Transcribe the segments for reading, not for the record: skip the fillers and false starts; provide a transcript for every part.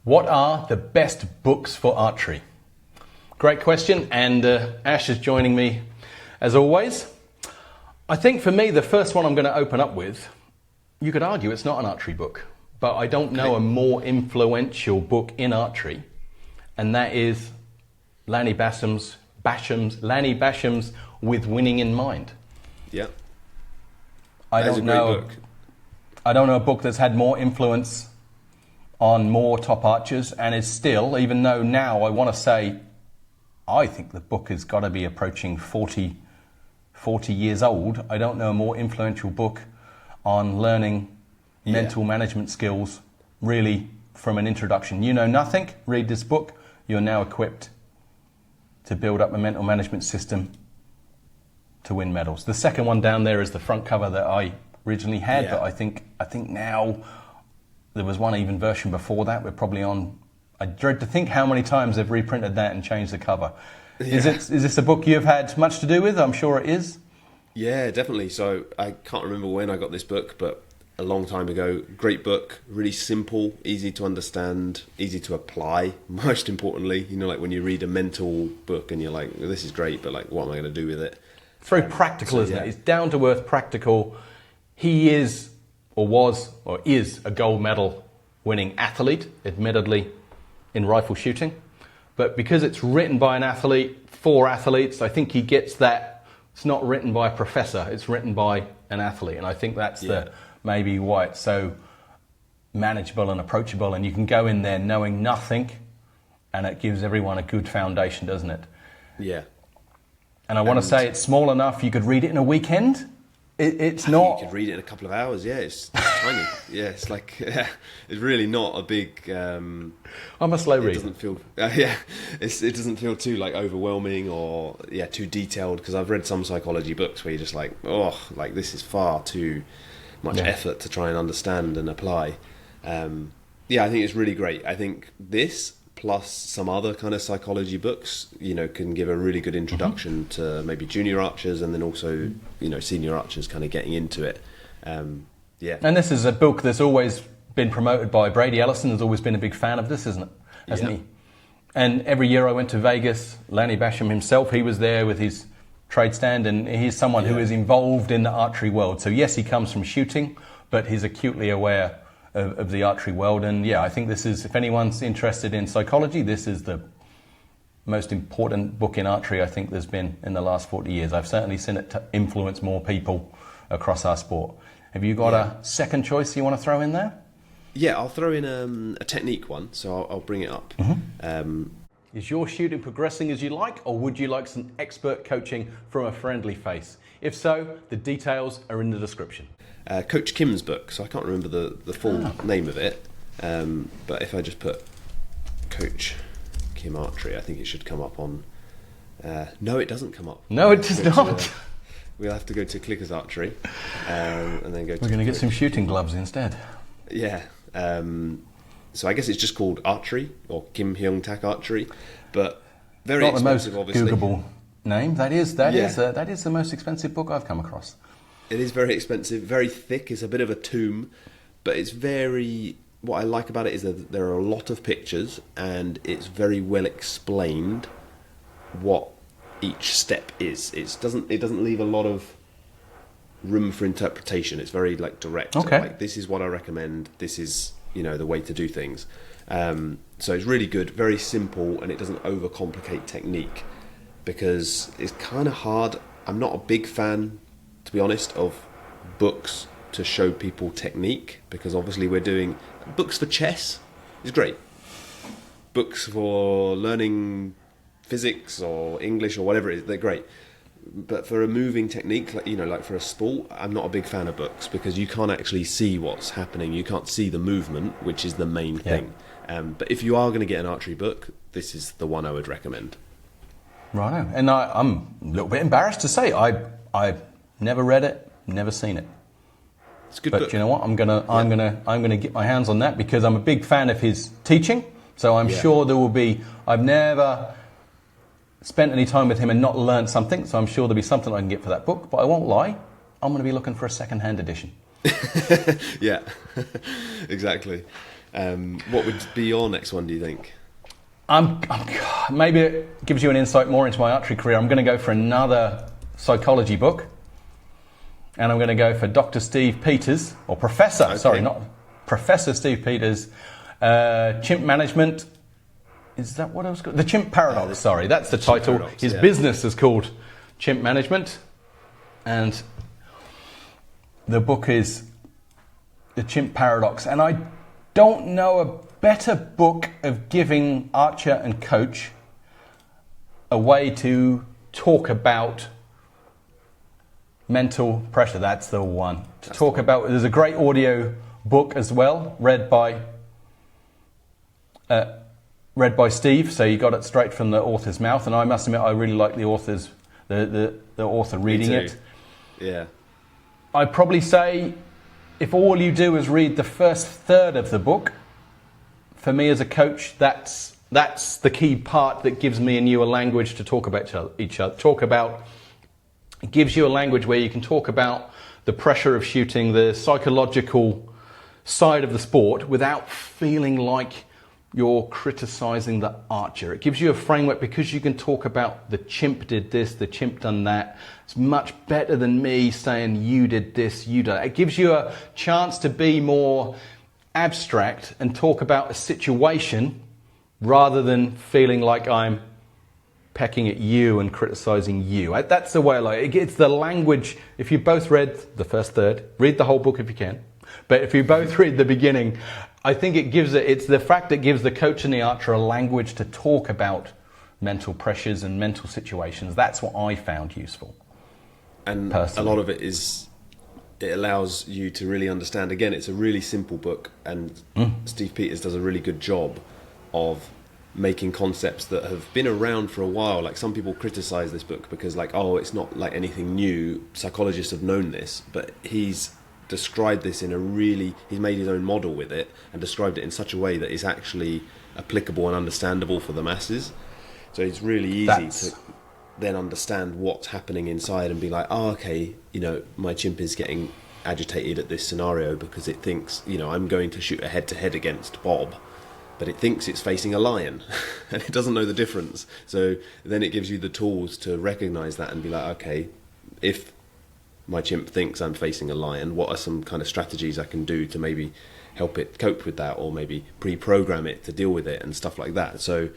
What are the best books for archery? Great question, and Ash is joining me as always. I think for me, the first one I'm going to open up with, you could argue it's not an archery book, but I don't know a more influential book in archery, and that is Lanny Basham's With Winning in Mind. Yeah. I don't know a book that's had more influence on more top archers and is still, even though now I want to say, I think the book has got to be approaching 40 years old. I don't know a more influential book on learning mental management skills, really from an introduction. You know nothing, read this book, you're now equipped to build up a mental management system to win medals. The second one down there is the front cover that I originally had, but I think now there was one even version before that. We're probably on, I dread to think how many times they've reprinted that and changed the cover. Yeah. Is this a book you've had much to do with? I'm sure it is. Yeah, definitely. So I can't remember when I got this book, but a long time ago. Great book, really simple, easy to understand, easy to apply. Most importantly, you know, like when you read a mental book and you're like, well, this is great, but like, what am I going to do with it? It's very practical, isn't it? It's down to earth, practical. He is, or was, or is a gold medal winning athlete, admittedly, in rifle shooting. But because it's written by an athlete, for athletes, I think he gets that. It's not written by a professor, it's written by an athlete. And I think that's maybe why it's so manageable and approachable. And you can go in there knowing nothing, and it gives everyone a good foundation, doesn't it? Yeah. And I want to say it's small enough you could read it in a weekend. It's not. You could read it in a couple of hours. Yeah, it's tiny. Yeah, it's like it's really not a big. I'm a slow reader. It doesn't feel. It doesn't feel too like overwhelming or too detailed, because I've read some psychology books where you're just like, oh, like this is far too much effort to try and understand and apply. I think it's really great. I think this, plus some other kind of psychology books, you know, can give a really good introduction to maybe junior archers, and then also, you know, senior archers kind of getting into it. And this is a book that's always been promoted by Brady Ellison. Has always been a big fan of this, hasn't he? And every year I went to Vegas, Lanny Basham himself, he was there with his trade stand, and he's someone who is involved in the archery world. So yes, he comes from shooting, but he's acutely aware of the archery world. And I think this is, if anyone's interested in psychology, this is the most important book in archery I think there's been in the last 40 years. I've certainly seen it to influence more people across our sport. Have you got a second choice you want to throw in there? Yeah, I'll throw in a technique one, so I'll bring it up. Is your shooting progressing as you like, or would you like some expert coaching from a friendly face? If so, the details are in the description. Coach Kim's book, so I can't remember the full name of it, but if I just put Coach Kim Archery, I think it should come up on... no, it doesn't come up. No, it does not. We'll have to go to Clickers Archery, and then go to... We're going to get some shooting gloves instead. Yeah. So I guess it's just called Archery, or Kim Hyung Tak Archery, but very expensive, obviously. Not the most Googleable name. That is the most expensive book I've come across. It is very expensive, very thick. It's a bit of a tome, but it's very... What I like about it is that there are a lot of pictures, and it's very well explained what each step is. It doesn't leave a lot of room for interpretation. It's very like direct. Okay. Like, this is what I recommend. This is, you know, the way to do things. So it's really good, very simple, and it doesn't overcomplicate technique, because it's kind of hard. I'm not a big fan, to be honest, of books to show people technique, because obviously we're doing books for chess is great. Books for learning physics or English or whatever it is, they're great. But for a moving technique, like, you know, like for a sport, I'm not a big fan of books, because you can't actually see what's happening. You can't see the movement, which is the main thing. But if you are going to get an archery book, this is the one I would recommend. Righto. And I'm a little bit embarrassed to say I've never read it, never seen it. It's a good book. But you know what? I'm gonna get my hands on that, because I'm a big fan of his teaching. So I'm sure there will be. I've never spent any time with him and not learned something. So I'm sure there'll be something I can get for that book. But I won't lie. I'm going to be looking for a second-hand edition. Yeah, exactly. What would be your next one, do you think? Maybe it gives you an insight more into my archery career. I'm going to go for another psychology book. And I'm going to go for Dr. Steve Peters, or Professor, Okay. sorry, not Professor Steve Peters, Chimp Management. Is that what I was called? The Chimp Paradox, sorry, that's the title. Paradox, His yeah. business is called Chimp Management. And the book is The Chimp Paradox. And I don't know a better book of giving archer and coach a way to talk about mental pressure. That's the one. There's a great audio book as well, read by Steve, so you got it straight from the author's mouth. And I must admit, I really like the author reading it. Yeah. I'd probably say if all you do is read the first third of the book, for me as a coach, that's the key part that gives me and you a language to talk about each other. It gives you a language where you can talk about the pressure of shooting, the psychological side of the sport, without feeling like you're criticizing the archer. It gives you a framework because you can talk about the chimp did this, the chimp done that. It's much better than me saying you did this, you did that. It gives you a chance to be more abstract and talk about a situation rather than feeling like I'm pecking at you and criticizing you. That's the way I like it. It's the language. If you both read the first third, read the whole book if you can. But if you both read the beginning, I think it's the fact that gives the coach and the archer a language to talk about mental pressures and mental situations. That's what I found useful. And personally. A lot of it allows you to really understand. Again, it's a really simple book, and Steve Peters does a really good job of making concepts that have been around for a while. Like, some people criticize this book because, like, oh, it's not like anything new. Psychologists have known this, but he's described this he's made his own model with it and described it in such a way that it's actually applicable and understandable for the masses. So it's really easy to then understand what's happening inside and be like, oh, okay, my chimp is getting agitated at this scenario because it thinks, I'm going to shoot a head-to-head against Bob, but it thinks it's facing a lion and it doesn't know the difference. So then it gives you the tools to recognize that and be like, okay, if my chimp thinks I'm facing a lion, what are some kind of strategies I can do to maybe help it cope with that, or maybe pre-program it to deal with it and stuff like that. So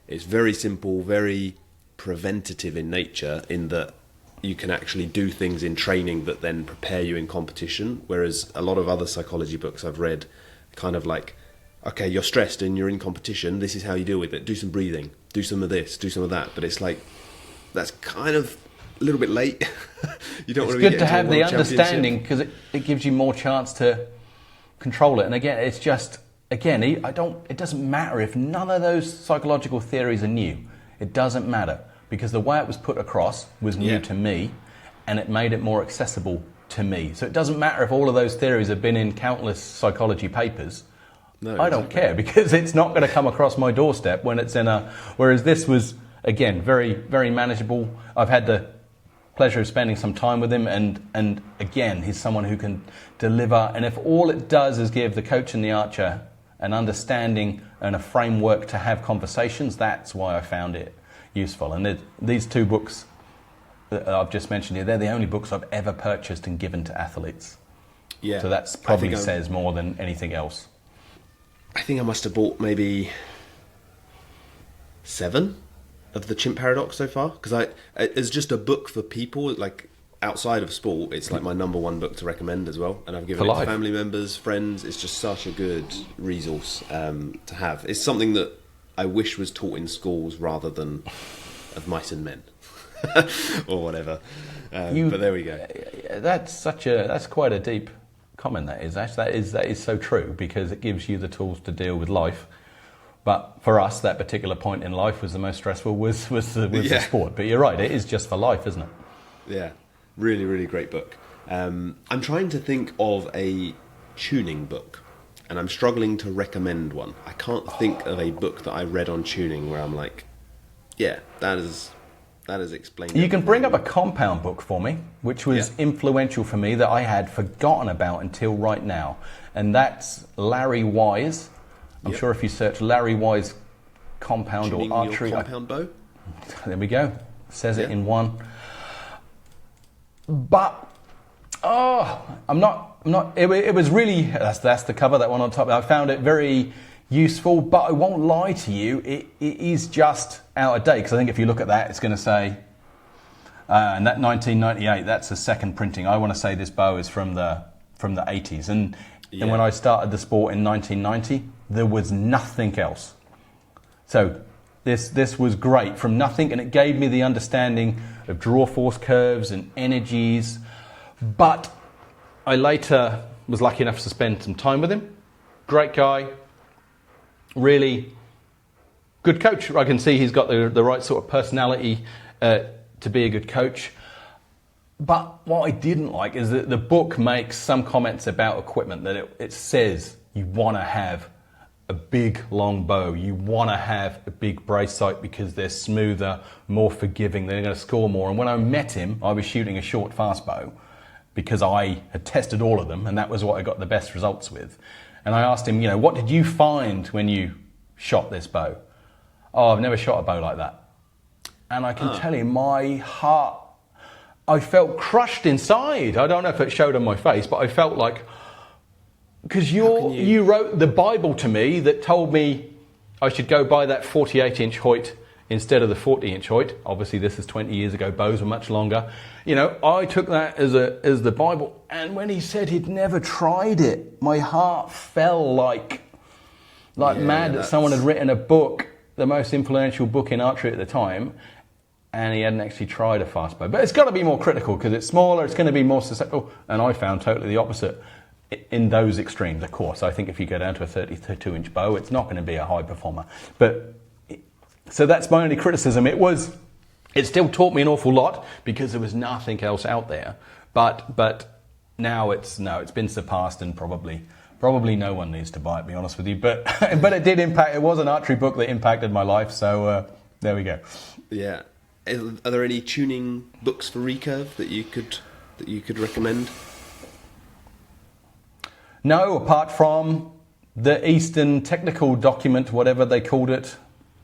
it's very simple, very preventative in nature, in that you can actually do things in training that then prepare you in competition, whereas a lot of other psychology books I've read kind of like, okay, you're stressed and you're in competition, this is how you deal with it, do some breathing, do some of this, do some of that. But it's like, that's kind of a little bit late. You don't want to be good to have the understanding, because it gives you more chance to control it. And again, it's just, it doesn't matter if none of those psychological theories are new. It doesn't matter, because the way it was put across was new to me, and it made it more accessible to me. So it doesn't matter if all of those theories have been in countless psychology papers. No, I don't care, because it's not going to come across my doorstep when it's whereas this was, again, very, very manageable. I've had the pleasure of spending some time with him, and again, he's someone who can deliver. And if all it does is give the coach and the archer an understanding and a framework to have conversations, that's why I found it useful. And these two books that I've just mentioned here, they're the only books I've ever purchased and given to athletes. Yeah. So that's probably says more than anything else. I think I must have bought maybe 7 of the Chimp Paradox so far, because it's just a book for people, like, outside of sport. It's like my number one book to recommend as well, and I've given it to family members, friends. It's just such a good resource to have. It's something that I wish was taught in schools rather than of mice and men or whatever. But there we go. That's quite a deep comment. That is so true, because it gives you the tools to deal with life. But for us, that particular point in life was the most stressful, was the sport. But you're right, it is just for life, isn't it? Yeah, really, really great book. I'm trying to think of a tuning book, and I'm struggling to recommend one. I can't think of a book that I read on tuning where I'm like, yeah, that is explained. You can bring up a compound book for me, which was influential for me, that I had forgotten about until right now. And that's Larry Wise, I'm sure if you search Larry Wise compound Tuning or archery, your compound bow. there we go. Says it in one. But I'm not. It was really that's the cover, that one on top. I found it very useful, but I won't lie to you. It is just out of date, because I think if you look at that, it's going to say, and that 1998. That's a second printing. I want to say this bow is from the 80s, and when I started the sport in 1990, there was nothing else. So this was great from nothing, and it gave me the understanding of draw force curves and energies. But I later was lucky enough to spend some time with him. Great guy, really good coach. I can see he's got the right sort of personality to be a good coach. But what I didn't like is that the book makes some comments about equipment, that it says you want to have a big long bow, you want to have a big brace sight because they're smoother, more forgiving, they're going to score more. And when I met him, I was shooting a short fast bow because I had tested all of them, and that was what I got the best results with. And I asked him, what did you find when you shot this bow? Oh, I've never shot a bow like that. And I can tell you, my heart, I felt crushed inside. I don't know if it showed on my face, but I felt like, because you wrote the Bible to me that told me I should go buy that 48-inch Hoyt instead of the 40-inch Hoyt. Obviously, this is 20 years ago. Bows were much longer. I took that as the Bible. And when he said he'd never tried it, my heart fell like mad that someone had written a book, the most influential book in archery at the time, and he hadn't actually tried a fast bow. But it's got to be more critical because it's smaller, it's going to be more susceptible. And I found totally the opposite in those extremes. Of course, I think if you go down to a 32-inch bow, it's not going to be a high performer. But so that's my only criticism. It still taught me an awful lot because there was nothing else out there. But now it's been surpassed, and probably no one needs to buy it, to be honest with you. But it did impact. It was an archery book that impacted my life. So there we go. Yeah. Are there any tuning books for recurve that you could recommend? No, apart from the Eastern Technical Document, whatever they called it.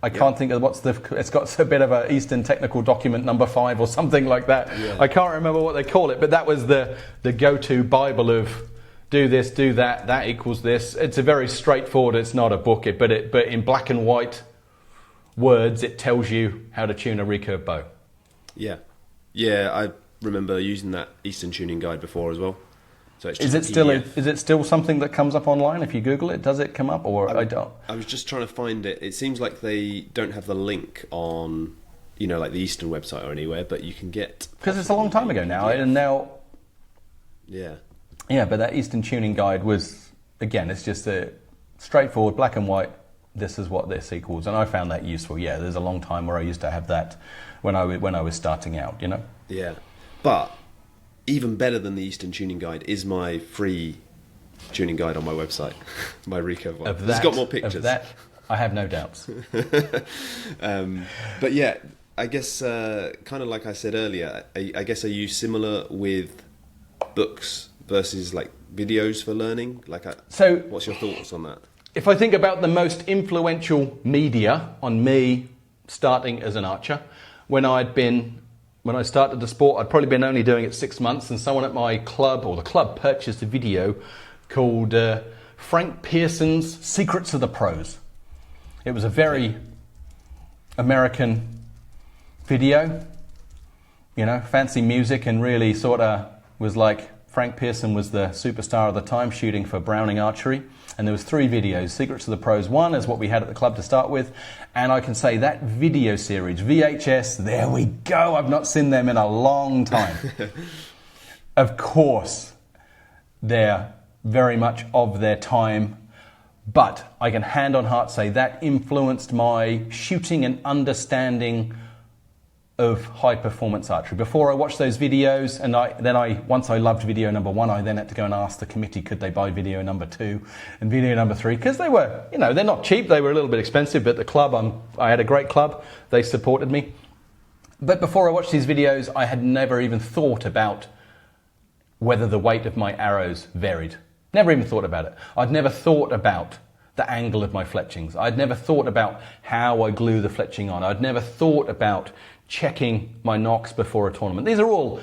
I can't think of it's got a bit of a Eastern Technical Document number 5 or something like that. Yeah. I can't remember what they call it, but that was the go-to Bible of do this, do that, that equals this. It's a very straightforward, it's not a book, but in black and white words, it tells you how to tune a recurve bow. Yeah. Yeah, I remember using that Eastern Tuning Guide before as well. So it's is it still something that comes up online if you Google it? Does it come up, or I don't? I was just trying to find it. It seems like they don't have the link on, like the Eastern website or anywhere, but you can get, because it's a long time ago now, and now. Yeah, but that Eastern Tuning Guide was, again, it's just a straightforward black and white. This is what this equals, and I found that useful. Yeah, there's a long time where I used to have that when I was starting out. Yeah, but even better than the Eastern Tuning Guide is my free tuning guide on my website, my recurve one. It's got more pictures. Of that, I have no doubts. But yeah, I guess kind of like I said earlier, I guess are you similar with books versus like videos for learning? What's your thoughts on that? If I think about the most influential media on me starting as an archer, when I started the sport, I'd probably been only doing it 6 months, and someone at my club, or the club, purchased a video called Frank Pearson's Secrets of the Pros. It was a very American video, fancy music, and really sort of was like Frank Pearson was the superstar of the time shooting for Browning Archery. And there was 3 videos. Secrets of the Pros 1 is what we had at the club to start with. And I can say that video series, VHS, there we go. I've not seen them in a long time. Of course, they're very much of their time. But I can hand on heart say that influenced my shooting and understanding of high performance archery. Before I watched those videos, and once I loved video number 1, I then had to go and ask the committee could they buy video number 2 and video number 3, because they were, they're not cheap, they were a little bit expensive, but the club, I had a great club, they supported me. But before I watched these videos, I had never even thought about whether the weight of my arrows varied. Never even thought about it. I'd never thought about the angle of my fletchings. I'd never thought about how I glue the fletching on. I'd never thought about checking my nocks before a tournament. These are all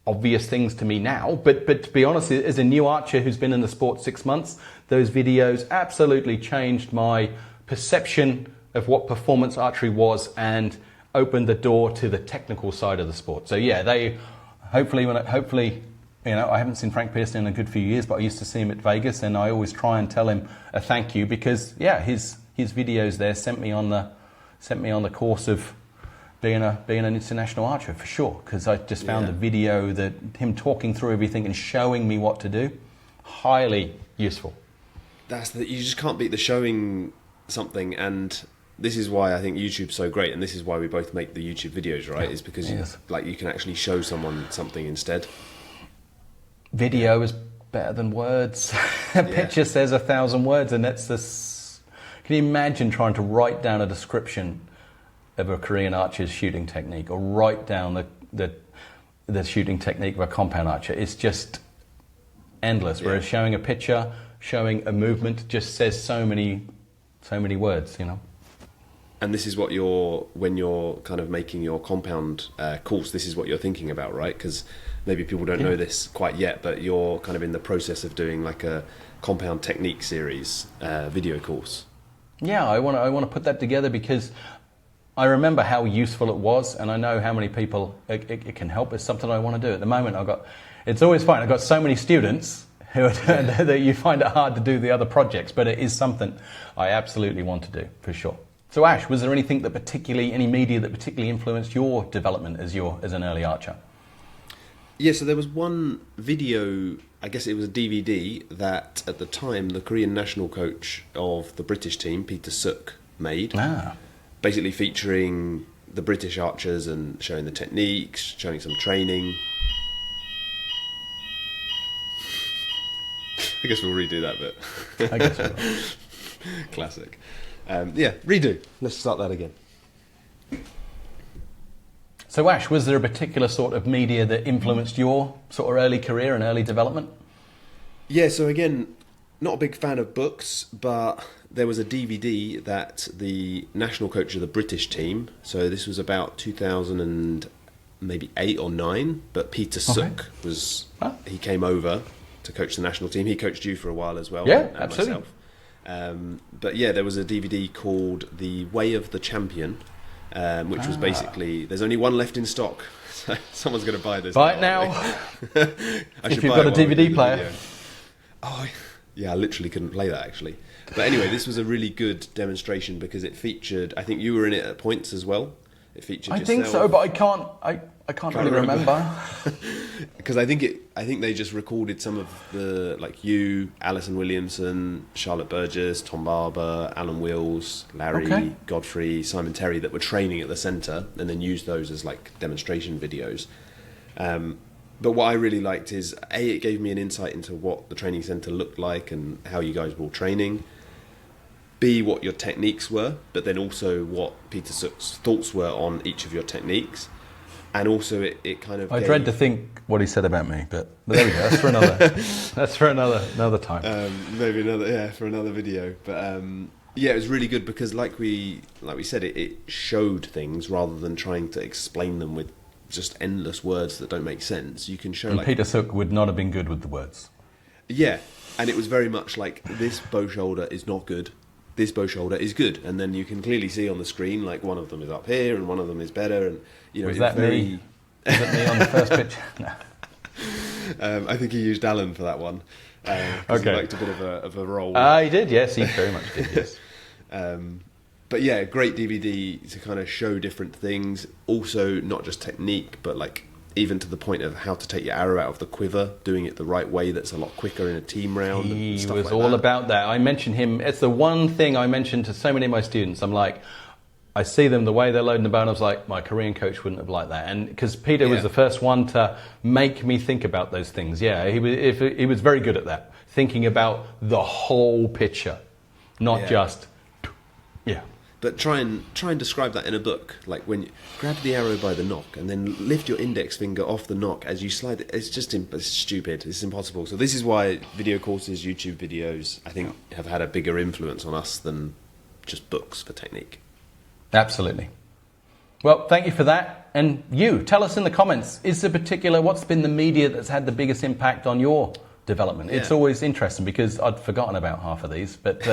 obvious things to me now, but to be honest, as a new archer who's been in the sport 6 months, those videos absolutely changed my perception of what performance archery was and opened the door to the technical side of the sport. So yeah, they hopefully, you know, I haven't seen Frank Pearson in a good few years, but I used to see him at Vegas, and I always try and tell him a thank you because yeah, his videos there sent me on the course of being an international archer for sure, because I just found the video, that him talking through everything and showing me what to do, highly useful. You just can't beat the showing something, and this is why I think YouTube's so great, and this is why we both make the YouTube videos, right? Is because you can actually show someone something instead. Video is better than words. A picture says 1,000 words, and that's this. Can you imagine trying to write down a description of a Korean archer's shooting technique, or write down the shooting technique of a compound archer? It's just endless. Whereas showing a picture, showing a movement, just says so many words, you know. And this is what when you're kind of making your compound course, this is what you're thinking about, right? Because maybe people don't know this quite yet, but you're kind of in the process of doing like a compound technique series video course. Yeah, I want to put that together because I remember how useful it was, and I know how many people it can help. It's something I want to do. At the moment, it's always fine. I've got so many students who that you find it hard to do the other projects, but it is something I absolutely want to do for sure. So Ash, was there any media that particularly influenced your development as an early archer? Yeah, so there was one video, I guess it was a DVD, that at the time the Korean national coach of the British team, Peter Suk, made. Basically featuring the British archers and showing the techniques, showing some training. I guess we'll redo that bit. I guess we will. Classic. Redo. Let's start that again. So Ash, was there a particular sort of media that influenced your sort of early career and early development? Yeah, so again, not a big fan of books, but there was a DVD that the national coach of the British team, so this was about 2008 or 9, but Peter Suk he came over to coach the national team. He coached you for a while as well. Yeah, absolutely. Myself. But yeah, there was a DVD called The Way of the Champion, which was basically, there's only one left in stock, so someone's going to buy this. Buy it now. If you've got a DVD player. Oh, yeah, I literally couldn't play that actually. But anyway, this was a really good demonstration because it featured, I think you were in it at points as well. It featured yourself. I think so, but I can't really remember. Because I think they just recorded some of the, like you, Alison Williamson, Charlotte Burgess, Tom Barber, Alan Wills, Larry, Godfrey, Simon Terry, that were training at the centre, and then used those as like demonstration videos. But what I really liked is, A, it gave me an insight into what the training centre looked like and how you guys were all training. B, what your techniques were, but then also what Peter Suk's thoughts were on each of your techniques. And also it kind of... I dread to think what he said about me, but there we go. That's for another time. Maybe for another video. But it was really good because like we said, it showed things rather than trying to explain them with just endless words that don't make sense. You can show... And Peter Suk would not have been good with the words. Yeah, and it was very much like, this bow shoulder is not good. This bow shoulder is good, and then you can clearly see on the screen like one of them is up here and one of them is better, and you know. Was that me? Was that me on the first picture? No. I think he used Alan for that one. He liked a bit of a role. He did, yes, he very much did, yes. But yeah, great DVD to kind of show different things. Also, not just technique, but like even to the point of how to take your arrow out of the quiver, doing it the right way that's a lot quicker in a team round. He and stuff was like all that. about that. I mentioned him. It's the one thing I mentioned to so many of my students. I'm like, I see them, the way they're loading the bow, and I was like, my Korean coach wouldn't have liked that. And because Peter was the first one to make me think about those things. Yeah, he was very good at that. Thinking about the whole picture, not just, But try and describe that in a book. Like when you grab the arrow by the nock and then lift your index finger off the nock as you slide it. It's just it's stupid. It's impossible. So this is why video courses, YouTube videos, I think, have had a bigger influence on us than just books for technique. Absolutely. Well, thank you for that. And you, tell us in the comments, what's been the media that's had the biggest impact on your development? Yeah. It's always interesting because I'd forgotten about half of these, but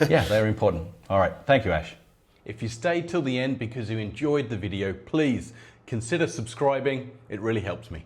yeah, they're important. All right. Thank you, Ash. If you stayed till the end because you enjoyed the video, please consider subscribing. It really helps me.